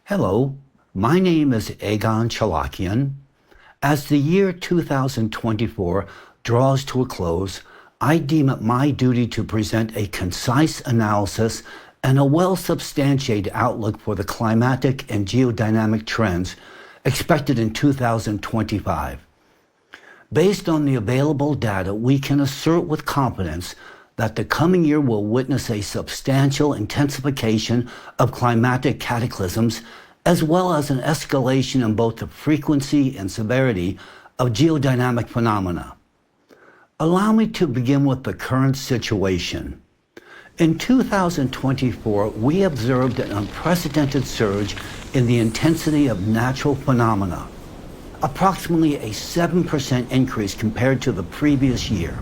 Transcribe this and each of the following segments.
Hello, my name is Егон Чолакяn. As the year 2024 draws to a close, I deem it my duty to present a concise analysis and a well-substantiated outlook for the climatic and geodynamic trends expected in 2025. Based on the available data, we can assert with confidence that the coming year will witness a substantial intensification of climatic cataclysms, as well as an escalation in both the frequency and severity of geodynamic phenomena. Allow me to begin with the current situation. In 2024, we observed an unprecedented surge in the intensity of natural phenomena, approximately a 7% increase compared to the previous year.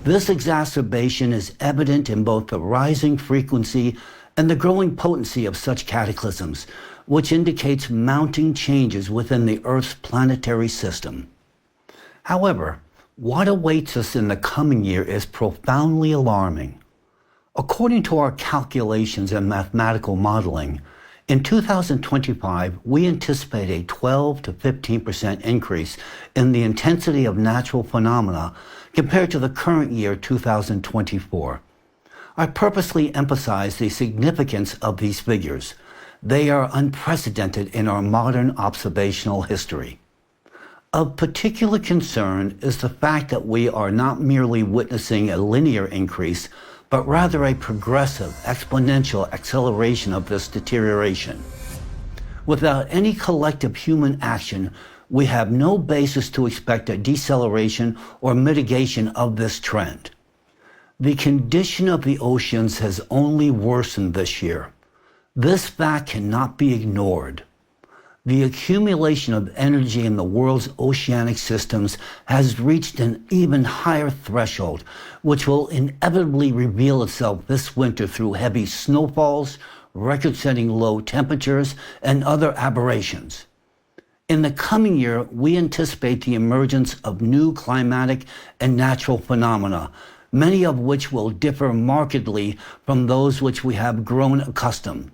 This exacerbation is evident in both the rising frequency and the growing potency of such cataclysms, which indicates mounting changes within the Earth's planetary system. However, what awaits us in the coming year is profoundly alarming. According to our calculations and mathematical modeling, in 2025, we anticipate a 12 to 15% increase in the intensity of natural phenomena compared to the current year 2024. I purposely emphasize the significance of these figures. They are unprecedented in our modern observational history. Of particular concern is the fact that we are not merely witnessing a linear increase, but rather a progressive, exponential acceleration of this deterioration. Without any collective human action, we have no basis to expect a deceleration or mitigation of this trend. The condition of the oceans has only worsened this year. This fact cannot be ignored. The accumulation of energy in the world's oceanic systems has reached an even higher threshold, which will inevitably reveal itself this winter through heavy snowfalls, record-setting low temperatures, and other aberrations. In the coming year, we anticipate the emergence of new climatic and natural phenomena, many of which will differ markedly from those which we have grown accustomed.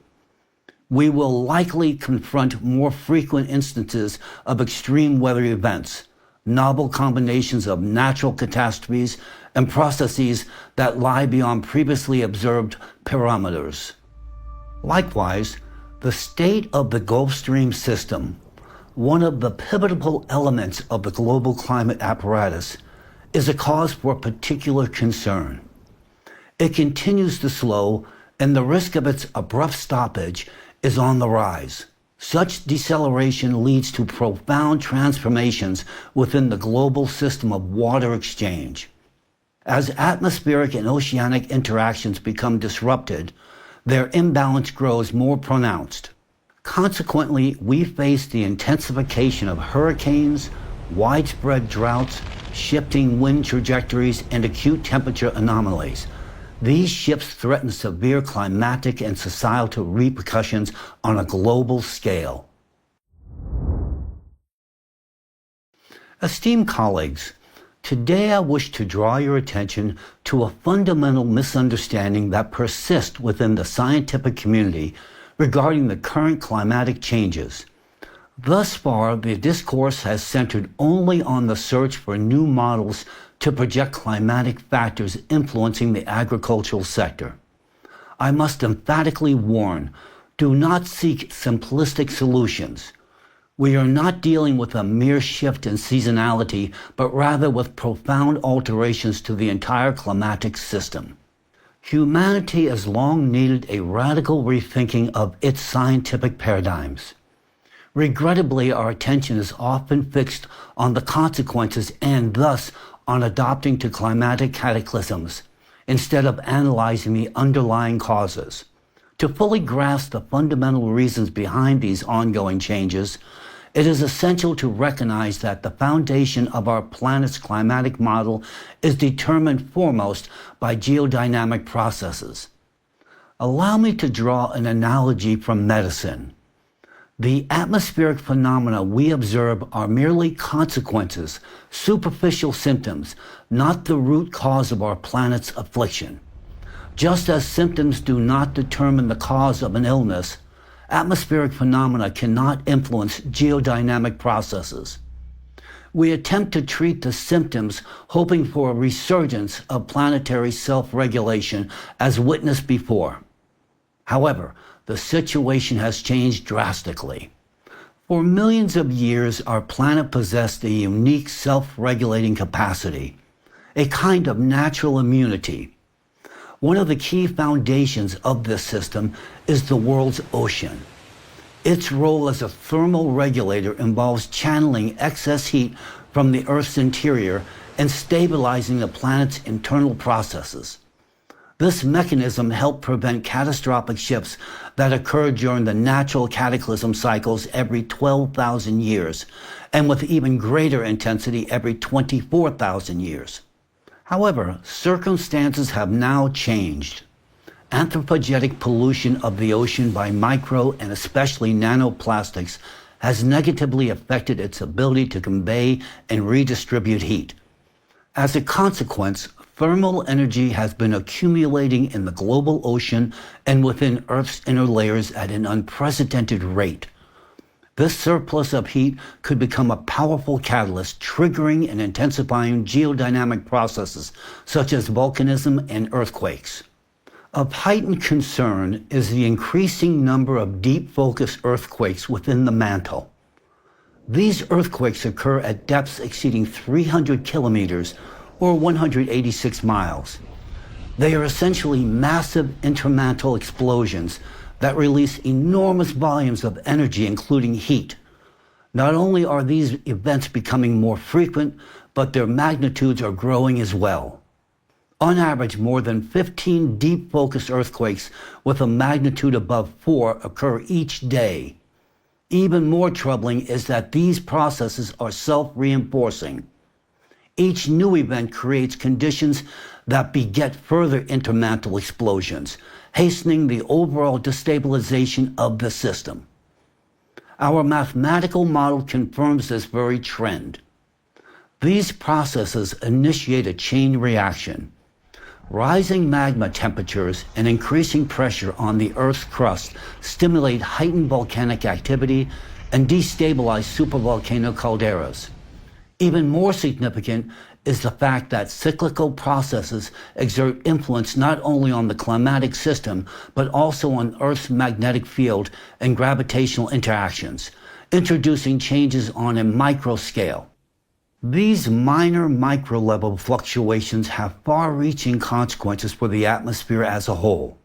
We will likely confront more frequent instances of extreme weather events, novel combinations of natural catastrophes, and processes that lie beyond previously observed parameters. Likewise, the state of the Gulf Stream system, one of the pivotal elements of the global climate apparatus, is a cause for particular concern. It continues to slow, and the risk of its abrupt stoppage is on the rise. Such deceleration leads to profound transformations within the global system of water exchange. As atmospheric and oceanic interactions become disrupted, their imbalance grows more pronounced. Consequently, we face the intensification of hurricanes, widespread droughts, shifting wind trajectories, and acute temperature anomalies. These shifts threaten severe climatic and societal repercussions on a global scale. Esteemed colleagues, today I wish to draw your attention to a fundamental misunderstanding that persists within the scientific community regarding the current climatic changes. Thus far, the discourse has centered only on the search for new models to project climatic factors influencing the agricultural sector. I must emphatically warn, do not seek simplistic solutions. We are not dealing with a mere shift in seasonality, but rather with profound alterations to the entire climatic system. Humanity has long needed a radical rethinking of its scientific paradigms. Regrettably, our attention is often fixed on the consequences and thus on adapting to climatic cataclysms, instead of analyzing the underlying causes. To fully grasp the fundamental reasons behind these ongoing changes, it is essential to recognize that the foundation of our planet's climatic model is determined foremost by geodynamic processes. Allow me to draw an analogy from medicine. The atmospheric phenomena we observe are merely consequences, superficial symptoms, not the root cause of our planet's affliction. Just as symptoms do not determine the cause of an illness, Atmospheric phenomena cannot influence geodynamic processes. We attempt to treat the symptoms, hoping for a resurgence of planetary self-regulation as witnessed before. However, the situation has changed drastically. For millions of years, our planet possessed a unique self-regulating capacity, a kind of natural immunity. One of the key foundations of this system is the world's ocean. Its role as a thermal regulator involves channeling excess heat from the Earth's interior and stabilizing the planet's internal processes. This mechanism helped prevent catastrophic shifts that occur during the natural cataclysm cycles every 12,000 years, and with even greater intensity every 24,000 years. However, circumstances have now changed. Anthropogenic pollution of the ocean by micro and especially nanoplastics has negatively affected its ability to convey and redistribute heat. As a consequence, thermal energy has been accumulating in the global ocean and within Earth's inner layers at an unprecedented rate. This surplus of heat could become a powerful catalyst, triggering and intensifying geodynamic processes such as volcanism and earthquakes. Of heightened concern is the increasing number of deep-focus earthquakes within the mantle. These earthquakes occur at depths exceeding 300 kilometers or 186 miles. They are essentially massive intermantle explosions that release enormous volumes of energy, including heat. Not only are these events becoming more frequent, but their magnitudes are growing as well. On average, more than 15 deep-focus earthquakes with a magnitude above 4 occur each day. Even more troubling is that these processes are self-reinforcing. Each new event creates conditions that beget further intermantle explosions, hastening the overall destabilization of the system. Our mathematical model confirms this very trend. These processes initiate a chain reaction. Rising magma temperatures and increasing pressure on the Earth's crust stimulate heightened volcanic activity and destabilize supervolcano calderas. Even more significant is the fact that cyclical processes exert influence not only on the climatic system, but also on Earth's magnetic field and gravitational interactions, introducing changes on a micro scale. These minor micro-level fluctuations have far-reaching consequences for the atmosphere as a whole.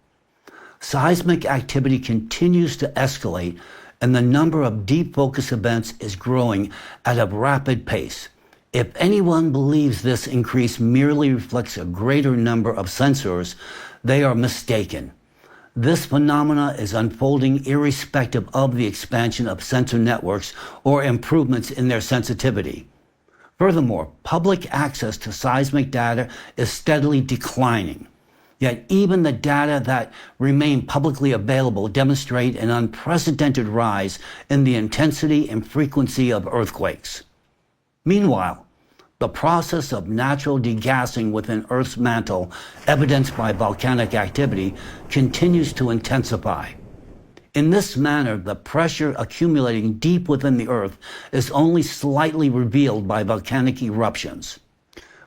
Seismic activity continues to escalate, and the number of deep focus events is growing at a rapid pace. If anyone believes this increase merely reflects a greater number of sensors, they are mistaken. This phenomena is unfolding irrespective of the expansion of sensor networks or improvements in their sensitivity. Furthermore, public access to seismic data is steadily declining. Yet even the data that remain publicly available demonstrate an unprecedented rise in the intensity and frequency of earthquakes. Meanwhile, the process of natural degassing within Earth's mantle, evidenced by volcanic activity, continues to intensify. In this manner, the pressure accumulating deep within the Earth is only slightly revealed by volcanic eruptions.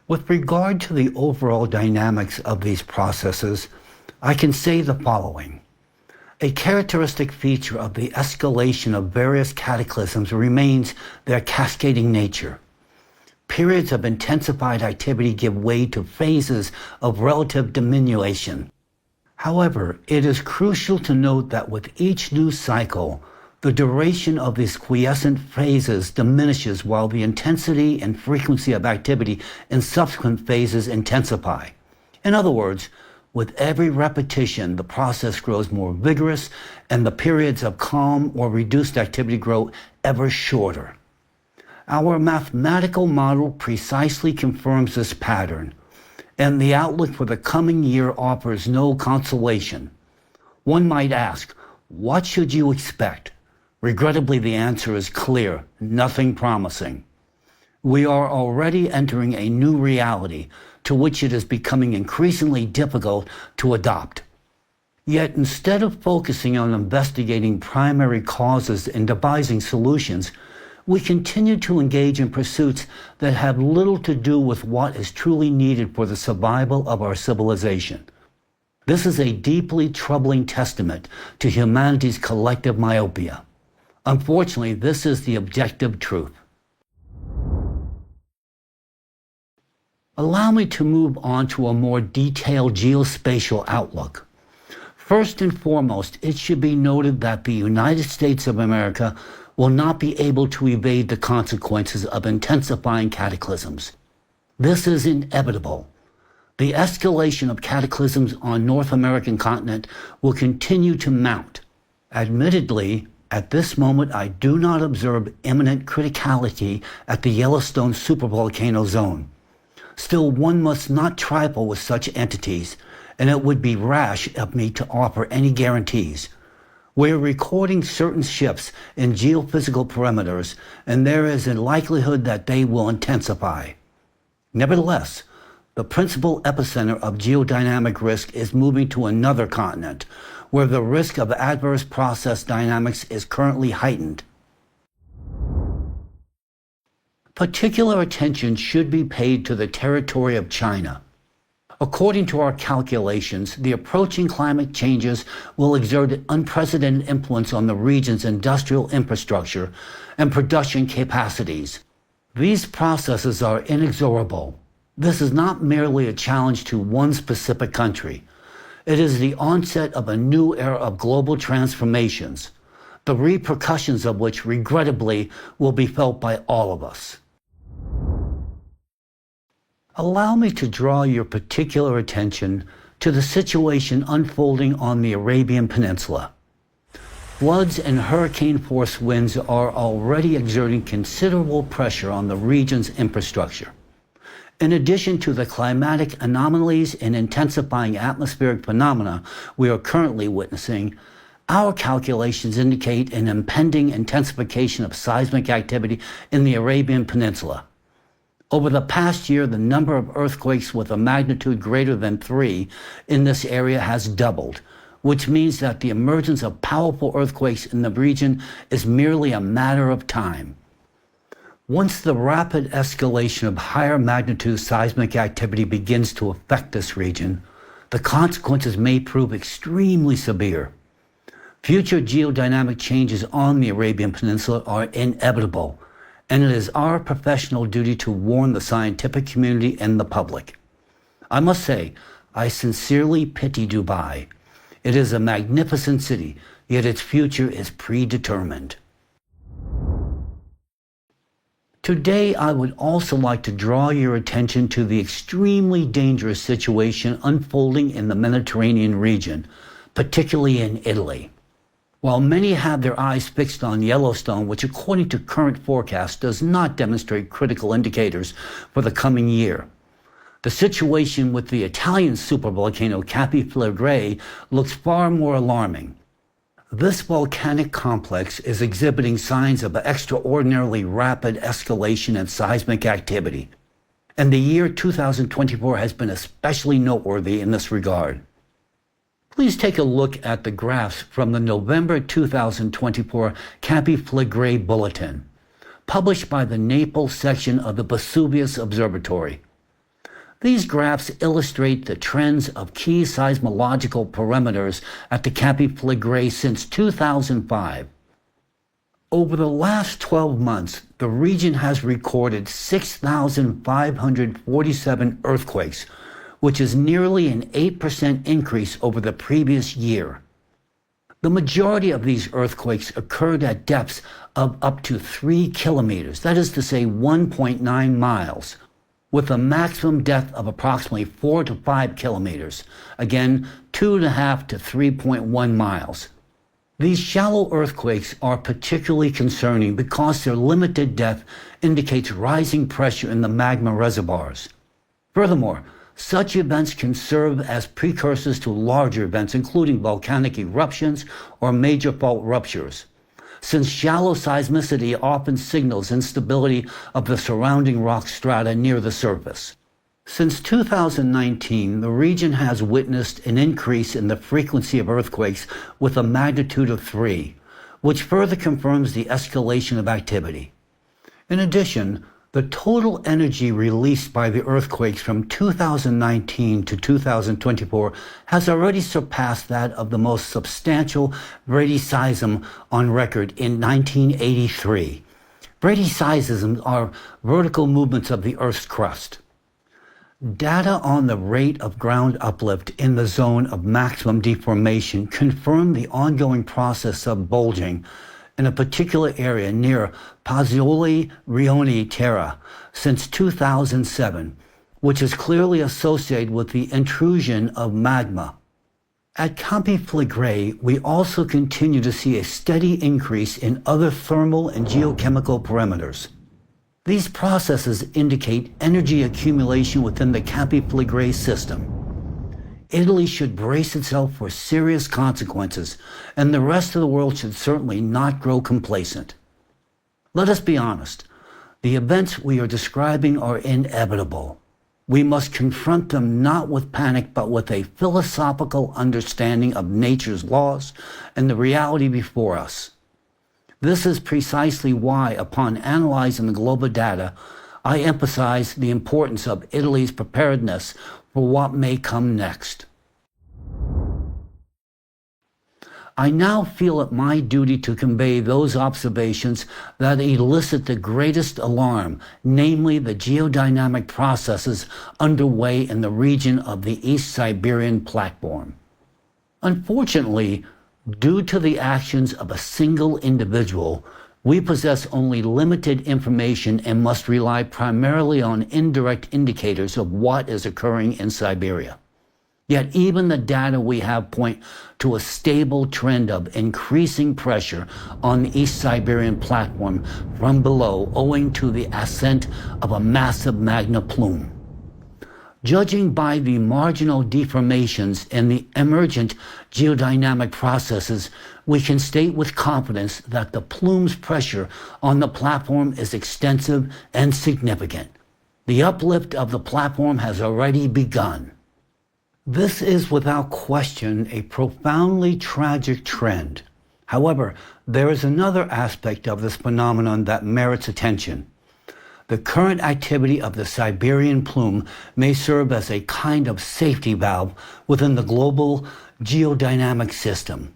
With regard to the overall dynamics of these processes, I can say the following. A characteristic feature of the escalation of various cataclysms remains their cascading nature. Periods of intensified activity give way to phases of relative diminution. However, it is crucial to note that with each new cycle, the duration of these quiescent phases diminishes while the intensity and frequency of activity in subsequent phases intensify. In other words, with every repetition, the process grows more vigorous and the periods of calm or reduced activity grow ever shorter. Our mathematical model precisely confirms this pattern, and the outlook for the coming year offers no consolation. One might ask, what should you expect? Regrettably, the answer is clear: nothing promising. We are already entering a new reality to which it is becoming increasingly difficult to adopt. Yet instead of focusing on investigating primary causes and devising solutions, we continue to engage in pursuits that have little to do with what is truly needed for the survival of our civilization. This is a deeply troubling testament to humanity's collective myopia. Unfortunately, this is the objective truth. Allow me to move on to a more detailed geospatial outlook. First and foremost, it should be noted that the United States of America will not be able to evade the consequences of intensifying cataclysms. This is inevitable. The escalation of cataclysms on North American continent will continue to mount. Admittedly, at this moment, I do not observe imminent criticality at the Yellowstone supervolcano zone. Still, one must not trifle with such entities, and it would be rash of me to offer any guarantees. We're recording certain shifts in geophysical parameters, and there is a likelihood that they will intensify. Nevertheless, the principal epicenter of geodynamic risk is moving to another continent, where the risk of adverse process dynamics is currently heightened. Particular attention should be paid to the territory of China. According to our calculations, the approaching climate changes will exert an unprecedented influence on the region's industrial infrastructure and production capacities. These processes are inexorable. This is not merely a challenge to one specific country. It is the onset of a new era of global transformations, the repercussions of which regrettably will be felt by all of us. Allow me to draw your particular attention to the situation unfolding on the Arabian Peninsula. Floods and hurricane-force winds are already exerting considerable pressure on the region's infrastructure. In addition to the climatic anomalies and intensifying atmospheric phenomena we are currently witnessing, our calculations indicate an impending intensification of seismic activity in the Arabian Peninsula. Over the past year, the number of earthquakes with a magnitude greater than 3 in this area has doubled, which means that the emergence of powerful earthquakes in the region is merely a matter of time. Once the rapid escalation of higher magnitude seismic activity begins to affect this region, the consequences may prove extremely severe. Future geodynamic changes on the Arabian Peninsula are inevitable, and it is our professional duty to warn the scientific community and the public. I must say, I sincerely pity Dubai. It is a magnificent city, yet its future is predetermined. Today, I would also like to draw your attention to the extremely dangerous situation unfolding in the Mediterranean region, particularly in Italy. While many have their eyes fixed on Yellowstone, which according to current forecasts does not demonstrate critical indicators for the coming year, the situation with the Italian supervolcano Capi Flegrei looks far more alarming. This volcanic complex is exhibiting signs of extraordinarily rapid escalation and seismic activity, and the year 2024 has been especially noteworthy in this regard. Please take a look at the graphs from the November 2024 Capi Flegrei Bulletin, published by the Naples section of the Vesuvius Observatory. These graphs illustrate the trends of key seismological parameters at the Capi Flegrei since 2005. Over the last 12 months, the region has recorded 6,547 earthquakes, which is nearly an 8% increase over the previous year. The majority of these earthquakes occurred at depths of up to 3 kilometers, that is to say 1.9 miles, with a maximum depth of approximately 4 to 5 kilometers, again 2.5 to 3.1 miles. These shallow earthquakes are particularly concerning because their limited depth indicates rising pressure in the magma reservoirs. Furthermore, such events can serve as precursors to larger events, including volcanic eruptions or major fault ruptures, since shallow seismicity often signals instability of the surrounding rock strata near the surface. Since 2019, the region has witnessed an increase in the frequency of earthquakes with a magnitude of 3, which further confirms the escalation of activity. In addition, the total energy released by the earthquakes from 2019 to 2024 has already surpassed that of the most substantial bradyseism on record in 1983. Bradyseisms are vertical movements of the Earth's crust. Data on the rate of ground uplift in the zone of maximum deformation confirm the ongoing process of bulging in a particular area near Pozzuoli Rione Terra since 2007, which is clearly associated with the intrusion of magma. At Campi Flegrei, we also continue to see a steady increase in other thermal and geochemical parameters. These processes indicate energy accumulation within the Campi Flegrei system. Italy should brace itself for serious consequences, and the rest of the world should certainly not grow complacent. Let us be honest. The events we are describing are inevitable. We must confront them not with panic, but with a philosophical understanding of nature's laws and the reality before us. This is precisely why, upon analyzing the global data, I emphasize the importance of Italy's preparedness for what may come next. I now feel it my duty to convey those observations that elicit the greatest alarm, namely the geodynamic processes underway in the region of the East Siberian platform. Unfortunately, due to the actions of a single individual, we possess only limited information and must rely primarily on indirect indicators of what is occurring in Siberia. Yet even the data we have point to a stable trend of increasing pressure on the East Siberian platform from below owing to the ascent of a massive magma plume. Judging by the marginal deformations in the emergent geodynamic processes, we can state with confidence that the plume's pressure on the platform is extensive and significant. The uplift of the platform has already begun. This is without question a profoundly tragic trend. However, there is another aspect of this phenomenon that merits attention. The current activity of the Siberian plume may serve as a kind of safety valve within the global geodynamic system.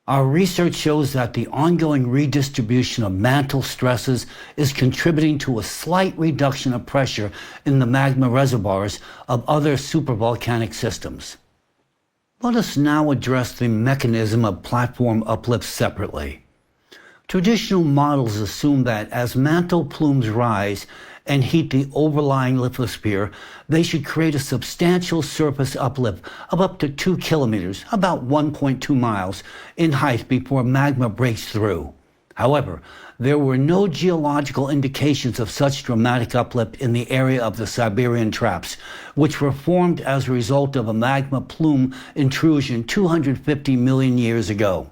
Our research shows that the ongoing redistribution of mantle stresses is contributing to a slight reduction of pressure in the magma reservoirs of other supervolcanic systems. Let us now address the mechanism of platform uplift separately. Traditional models assume that as mantle plumes rise and heat the overlying lithosphere, they should create a substantial surface uplift of up to 2 kilometers, about 1.2 miles, in height before magma breaks through. However, there were no geological indications of such dramatic uplift in the area of the Siberian traps, which were formed as a result of a magma plume intrusion 250 million years ago.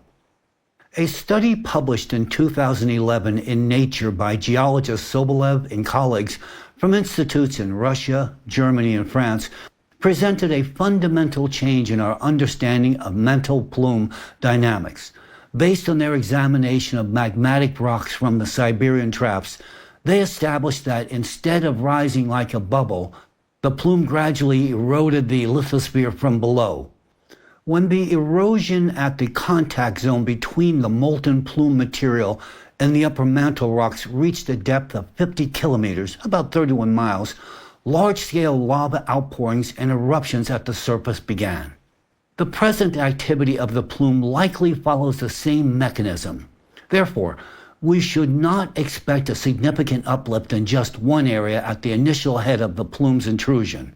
A study published in 2011 in Nature by geologist Sobolev and colleagues from institutes in Russia, Germany, and France presented a fundamental change in our understanding of mantle plume dynamics. Based on their examination of magmatic rocks from the Siberian traps, they established that instead of rising like a bubble, the plume gradually eroded the lithosphere from below. When the erosion at the contact zone between the molten plume material and the upper mantle rocks reached a depth of 50 kilometers, about 31 miles, large-scale lava outpourings and eruptions at the surface began. The present activity of the plume likely follows the same mechanism. Therefore, we should not expect a significant uplift in just one area at the initial head of the plume's intrusion.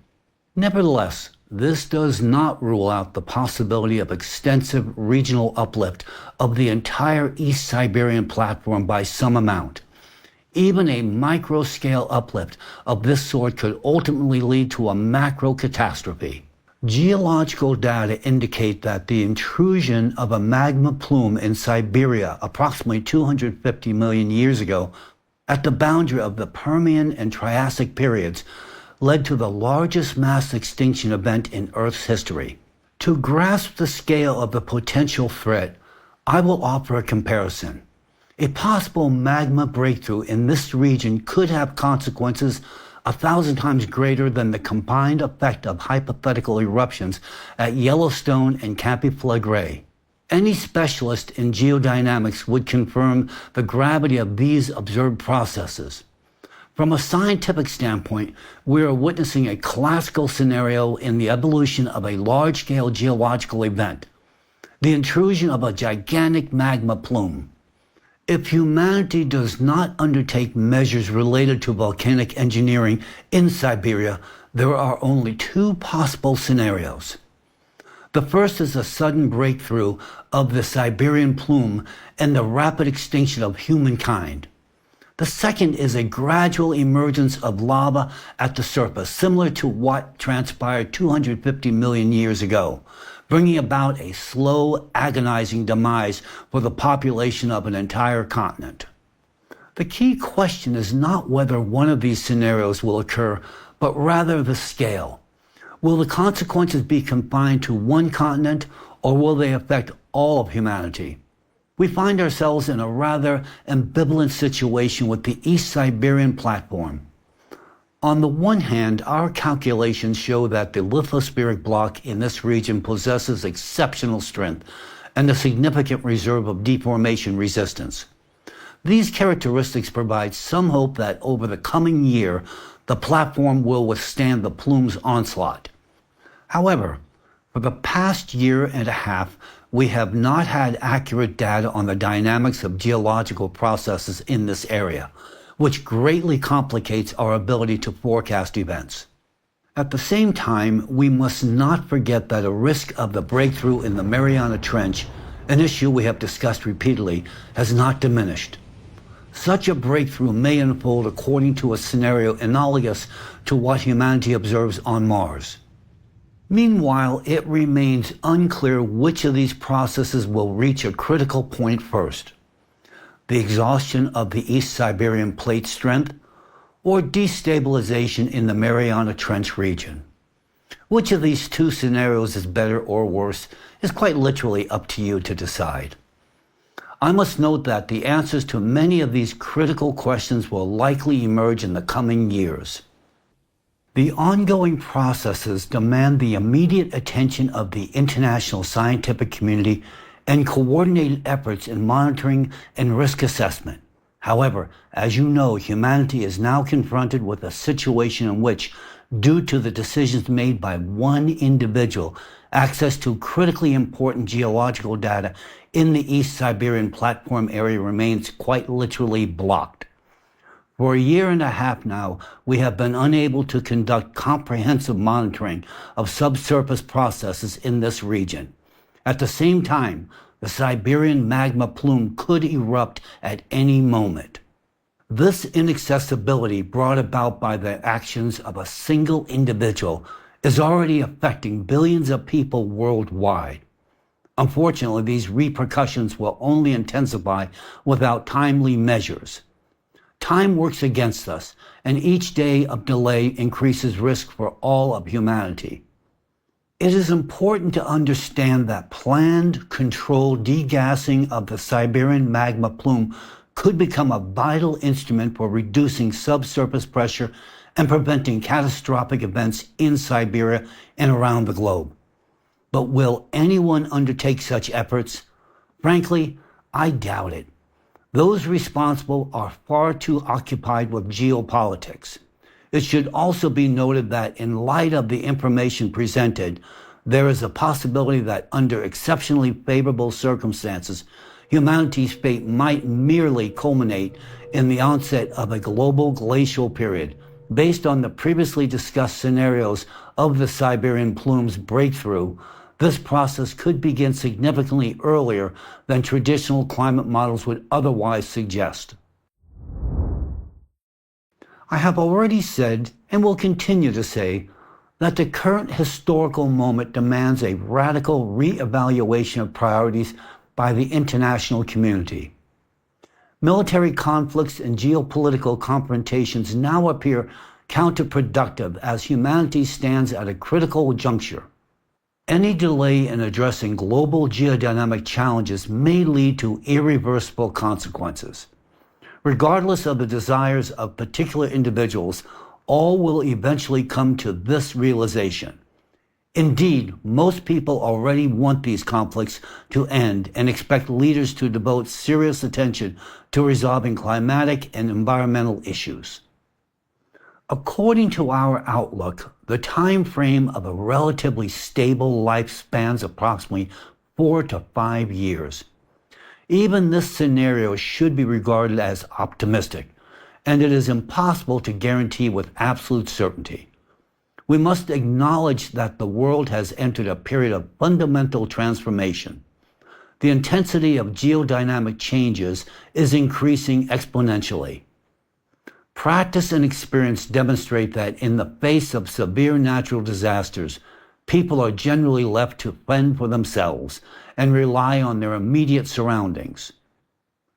Nevertheless, this does not rule out the possibility of extensive regional uplift of the entire East Siberian platform by some amount. Even a micro-scale uplift of this sort could ultimately lead to a macro catastrophe. Geological data indicate that the intrusion of a magma plume in Siberia approximately 250 million years ago at the boundary of the Permian and Triassic periods led to the largest mass extinction event in Earth's history. To grasp the scale of the potential threat, I will offer a comparison. A possible magma breakthrough in this region could have consequences 1,000 times greater than the combined effect of hypothetical eruptions at Yellowstone and Campi Flegrei. Any specialist in geodynamics would confirm the gravity of these observed processes. From a scientific standpoint, we are witnessing a classical scenario in the evolution of a large-scale geological event, the intrusion of a gigantic magma plume. If humanity does not undertake measures related to volcanic engineering in Siberia, there are only two possible scenarios. The first is a sudden breakthrough of the Siberian plume and the rapid extinction of humankind. The second is a gradual emergence of lava at the surface, similar to what transpired 250 million years ago, bringing about a slow, agonizing demise for the population of an entire continent. The key question is not whether one of these scenarios will occur, but rather the scale. Will the consequences be confined to one continent, or will they affect all of humanity? We find ourselves in a rather ambivalent situation with the East Siberian platform. On the one hand, our calculations show that the lithospheric block in this region possesses exceptional strength and a significant reserve of deformation resistance. These characteristics provide some hope that over the coming year, the platform will withstand the plume's onslaught. However, for the past year and a half, we have not had accurate data on the dynamics of geological processes in this area, which greatly complicates our ability to forecast events. At the same time, we must not forget that a risk of the breakthrough in the Mariana Trench, an issue we have discussed repeatedly, has not diminished. Such a breakthrough may unfold according to a scenario analogous to what humanity observes on Mars. Meanwhile, it remains unclear which of these processes will reach a critical point first: the exhaustion of the East Siberian plate strength, or destabilization in the Mariana Trench region. Which of these two scenarios is better or worse is quite literally up to you to decide. I must note that the answers to many of these critical questions will likely emerge in the coming years. The ongoing processes demand the immediate attention of the international scientific community and coordinated efforts in monitoring and risk assessment. However, as you know, humanity is now confronted with a situation in which, due to the decisions made by one individual, access to critically important geological data in the East Siberian platform area remains quite literally blocked. For a year and a half now, we have been unable to conduct comprehensive monitoring of subsurface processes in this region. At the same time, the Siberian magma plume could erupt at any moment. This inaccessibility, brought about by the actions of a single individual, is already affecting billions of people worldwide. Unfortunately, these repercussions will only intensify without timely measures. Time works against us, and each day of delay increases risk for all of humanity. It is important to understand that planned, controlled degassing of the Siberian magma plume could become a vital instrument for reducing subsurface pressure and preventing catastrophic events in Siberia and around the globe. But will anyone undertake such efforts? Frankly, I doubt it. Those responsible are far too occupied with geopolitics. It should also be noted that in light of the information presented, there is a possibility that under exceptionally favorable circumstances, humanity's fate might merely culminate in the onset of a global glacial period, based on the previously discussed scenarios of the Siberian plume's breakthrough. This process could begin significantly earlier than traditional climate models would otherwise suggest. I have already said, and will continue to say, that the current historical moment demands a radical re-evaluation of priorities by the international community. Military conflicts and geopolitical confrontations now appear counterproductive as humanity stands at a critical juncture. Any delay in addressing global geodynamic challenges may lead to irreversible consequences. Regardless of the desires of particular individuals, all will eventually come to this realization. Indeed, most people already want these conflicts to end and expect leaders to devote serious attention to resolving climatic and environmental issues. According to our outlook, the time frame of a relatively stable life spans approximately 4 to 5 years. Even this scenario should be regarded as optimistic, and it is impossible to guarantee with absolute certainty. We must acknowledge that the world has entered a period of fundamental transformation. The intensity of geodynamic changes is increasing exponentially. Practice and experience demonstrate that in the face of severe natural disasters, people are generally left to fend for themselves and rely on their immediate surroundings.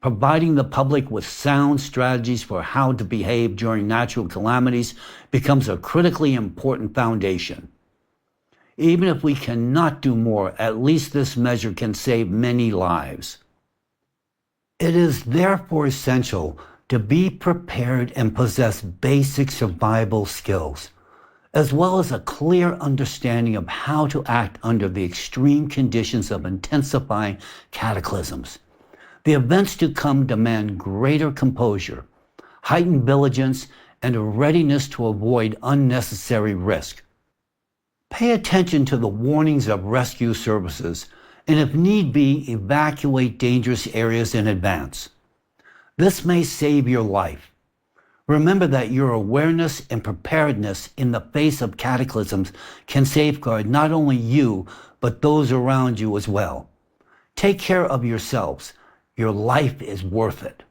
Providing the public with sound strategies for how to behave during natural calamities becomes a critically important foundation. Even if we cannot do more, at least this measure can save many lives. It is therefore essential to be prepared and possess basic survival skills, as well as a clear understanding of how to act under the extreme conditions of intensifying cataclysms. The events to come demand greater composure, heightened vigilance, and a readiness to avoid unnecessary risk. Pay attention to the warnings of rescue services, and if need be, evacuate dangerous areas in advance. This may save your life. Remember that your awareness and preparedness in the face of cataclysms can safeguard not only you, but those around you as well. Take care of yourselves. Your life is worth it.